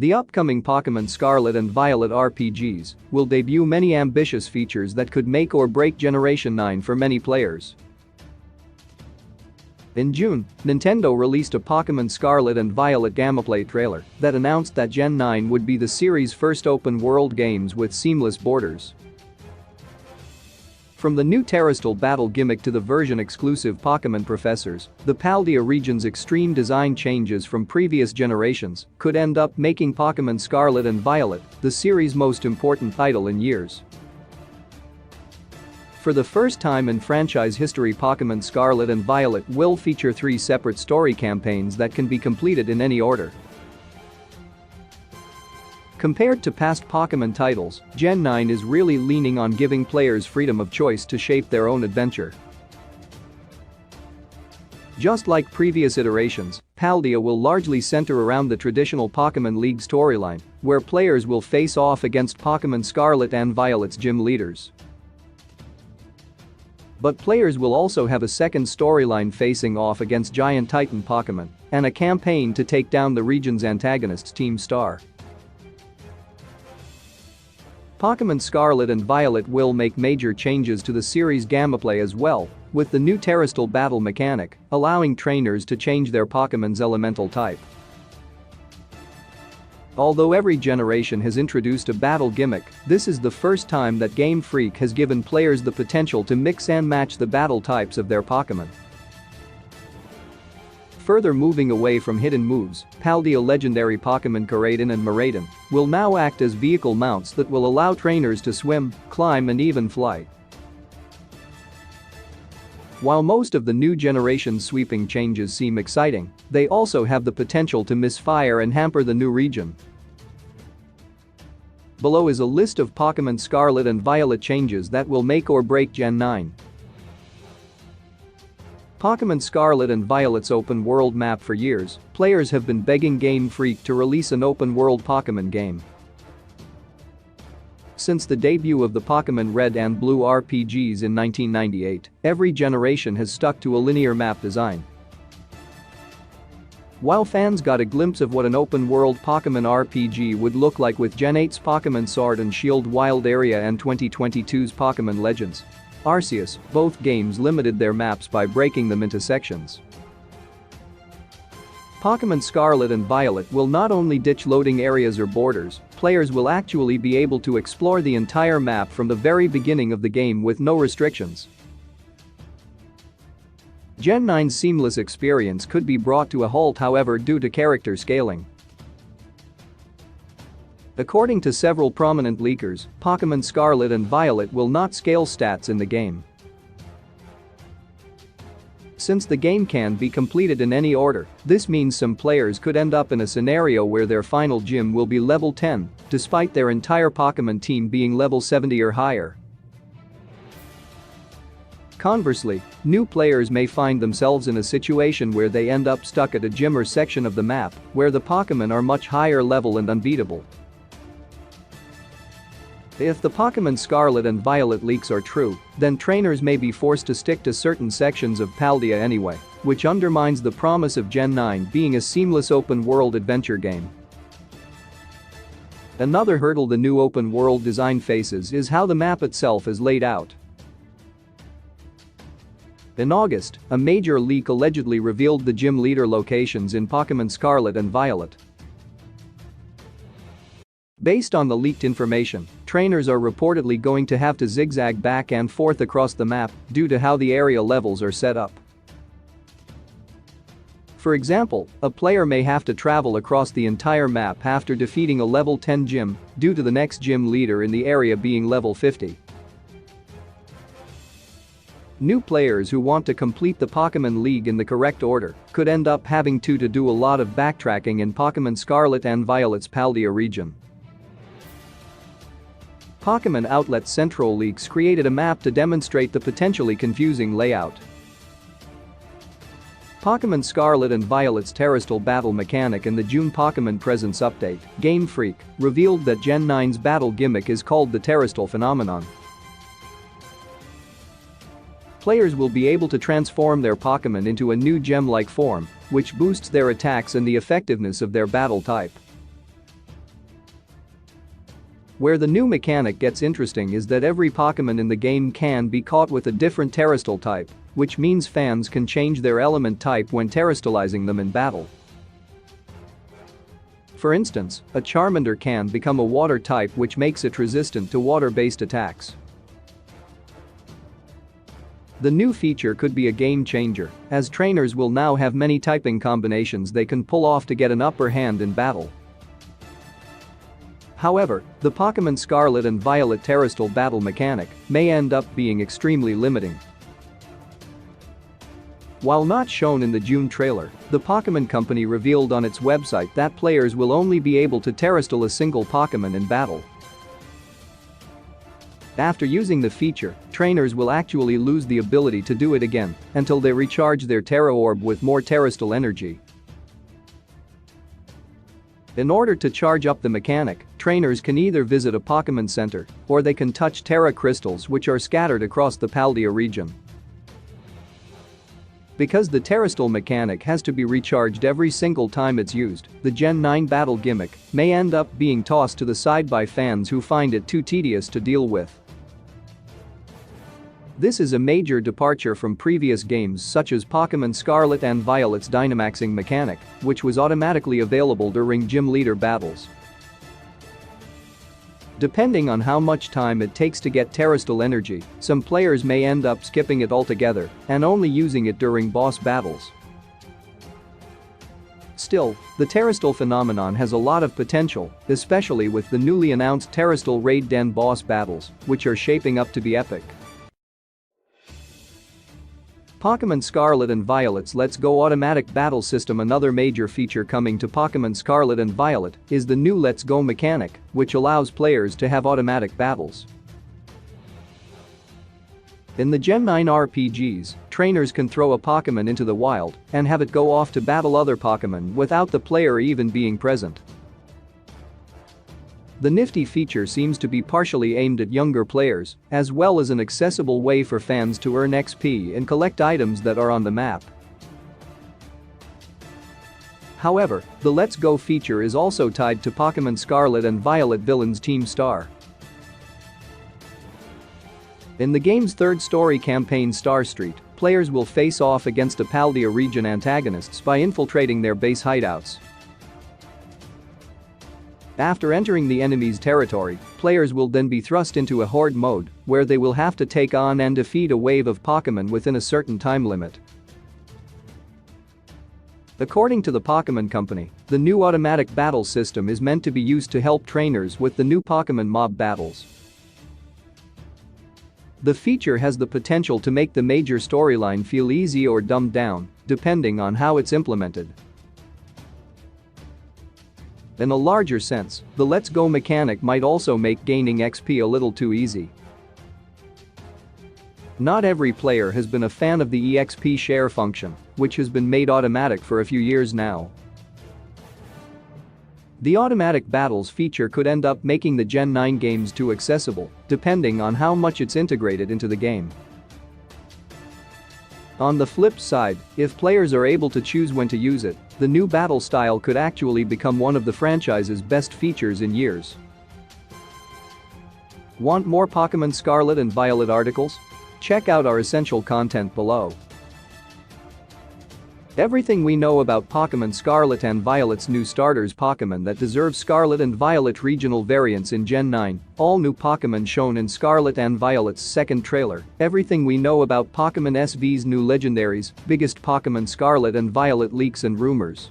The upcoming Pokémon Scarlet and Violet RPGs will debut many ambitious features that could make or break Generation 9 for many players. In June, Nintendo released a Pokémon Scarlet and Violet gameplay trailer that announced that Gen 9 would be the series' first open-world games with seamless borders. From the new terrestrial battle gimmick to the version-exclusive Pokémon Professors, the Paldea region's extreme design changes from previous generations could end up making Pokémon Scarlet and Violet the series' most important title in years. For the first time in franchise history, Pokémon Scarlet and Violet will feature 3 separate story campaigns that can be completed in any order. Compared to past Pokémon titles, Gen 9 is really leaning on giving players freedom of choice to shape their own adventure. Just like previous iterations, Paldea will largely center around the traditional Pokémon League storyline, where players will face off against Pokémon Scarlet and Violet's gym leaders. But players will also have a second storyline facing off against Giant Titan Pokémon and a campaign to take down the region's antagonists Team Star. Pokémon Scarlet and Violet will make major changes to the series' gameplay as well, with the new terrestrial battle mechanic allowing trainers to change their Pokémon's elemental type. Although every generation has introduced a battle gimmick, this is the first time that Game Freak has given players the potential to mix and match the battle types of their Pokémon. Further moving away from hidden moves, Paldea legendary Pokémon Koraidon and Miraidon will now act as vehicle mounts that will allow trainers to swim, climb and even fly. While most of the new generation's sweeping changes seem exciting, they also have the potential to misfire and hamper the new region. Below is a list of Pokémon Scarlet and Violet changes that will make or break Gen 9. Pokémon Scarlet and Violet's open-world map. For years, players have been begging Game Freak to release an open-world Pokémon game. Since the debut of the Pokémon Red and Blue RPGs in 1998, every generation has stuck to a linear map design. While fans got a glimpse of what an open-world Pokémon RPG would look like with Gen 8's Pokémon Sword and Shield Wild Area and 2022's Pokémon Legends Arceus, both games limited their maps by breaking them into sections. Pokémon Scarlet and Violet will not only ditch loading areas or borders, players will actually be able to explore the entire map from the very beginning of the game with no restrictions. Gen 9's seamless experience could be brought to a halt, however, due to character scaling. According to several prominent leakers, Pokémon Scarlet and Violet will not scale stats in the game. Since the game can be completed in any order, this means some players could end up in a scenario where their final gym will be level 10, despite their entire Pokémon team being level 70 or higher. Conversely, new players may find themselves in a situation where they end up stuck at a gym or section of the map where the Pokémon are much higher level and unbeatable. If the Pokémon Scarlet and Violet leaks are true, then trainers may be forced to stick to certain sections of Paldea anyway, which undermines the promise of Gen 9 being a seamless open-world adventure game. Another hurdle the new open-world design faces is how the map itself is laid out. In August, a major leak allegedly revealed the gym leader locations in Pokémon Scarlet and Violet. Based on the leaked information, trainers are reportedly going to have to zigzag back and forth across the map due to how the area levels are set up. For example, a player may have to travel across the entire map after defeating a level 10 gym due to the next gym leader in the area being level 50. New players who want to complete the Pokémon League in the correct order could end up having to do a lot of backtracking in Pokémon Scarlet and Violet's Paldea region. Pokémon Outlet Central Leaks created a map to demonstrate the potentially confusing layout. Pokémon Scarlet and Violet's terrestrial battle mechanic in the June Pokémon Presence update, Game Freak revealed that Gen 9's battle gimmick is called the terrestrial phenomenon. Players will be able to transform their Pokémon into a new gem-like form, which boosts their attacks and the effectiveness of their battle type. Where the new mechanic gets interesting is that every Pokémon in the game can be caught with a different Terrestrial type, which means fans can change their element type when terrestrializing them in battle. For instance, a Charmander can become a water type, which makes it resistant to water-based attacks. The new feature could be a game changer, as trainers will now have many typing combinations they can pull off to get an upper hand in battle. However, the Pokémon Scarlet and Violet Terrestrial battle mechanic may end up being extremely limiting. While not shown in the June trailer, the Pokémon Company revealed on its website that players will only be able to terrestrial a single Pokémon in battle. After using the feature, trainers will actually lose the ability to do it again until they recharge their Terra Orb with more terrestrial energy. In order to charge up the mechanic, trainers can either visit a Pokémon Center or they can touch Terra Crystals, which are scattered across the Paldea region. Because the terrestrial mechanic has to be recharged every single time it's used, the Gen 9 battle gimmick may end up being tossed to the side by fans who find it too tedious to deal with. This is a major departure from previous games such as Pokémon Scarlet and Violet's Dynamaxing mechanic, which was automatically available during gym leader battles. Depending on how much time it takes to get terrestrial energy, some players may end up skipping it altogether and only using it during boss battles. Still, the terrestrial phenomenon has a lot of potential, especially with the newly announced terrestrial Raid Den boss battles, which are shaping up to be epic. Pokémon Scarlet and Violet's Let's Go automatic battle system. Another major feature coming to Pokémon Scarlet and Violet is the new Let's Go mechanic, which allows players to have automatic battles. In the Gen 9 RPGs, trainers can throw a Pokémon into the wild and have it go off to battle other Pokémon without the player even being present. The nifty feature seems to be partially aimed at younger players, as well as an accessible way for fans to earn XP and collect items that are on the map. However, the Let's Go feature is also tied to Pokémon Scarlet and Violet villains Team Star. In the game's third story campaign Star Street, players will face off against a Paldea region antagonists by infiltrating their base hideouts. After entering the enemy's territory, players will then be thrust into a horde mode, where they will have to take on and defeat a wave of Pokémon within a certain time limit. According to the Pokémon Company, the new automatic battle system is meant to be used to help trainers with the new Pokémon mob battles. The feature has the potential to make the major storyline feel easy or dumbed down, depending on how it's implemented. In a larger sense, the Let's Go mechanic might also make gaining XP a little too easy. Not every player has been a fan of the EXP share function, which has been made automatic for a few years now. The automatic battles feature could end up making the Gen 9 games too accessible, depending on how much it's integrated into the game. On the flip side, if players are able to choose when to use it, the new battle style could actually become one of the franchise's best features in years. Want more Pokémon Scarlet and Violet articles? Check out our essential content below. Everything we know about Pokémon Scarlet and Violet's new starters Pokémon that deserve Scarlet and Violet regional variants in Gen 9, all new Pokémon shown in Scarlet and Violet's second trailer, everything we know about Pokémon SV's new legendaries, biggest Pokémon Scarlet and Violet leaks and rumors.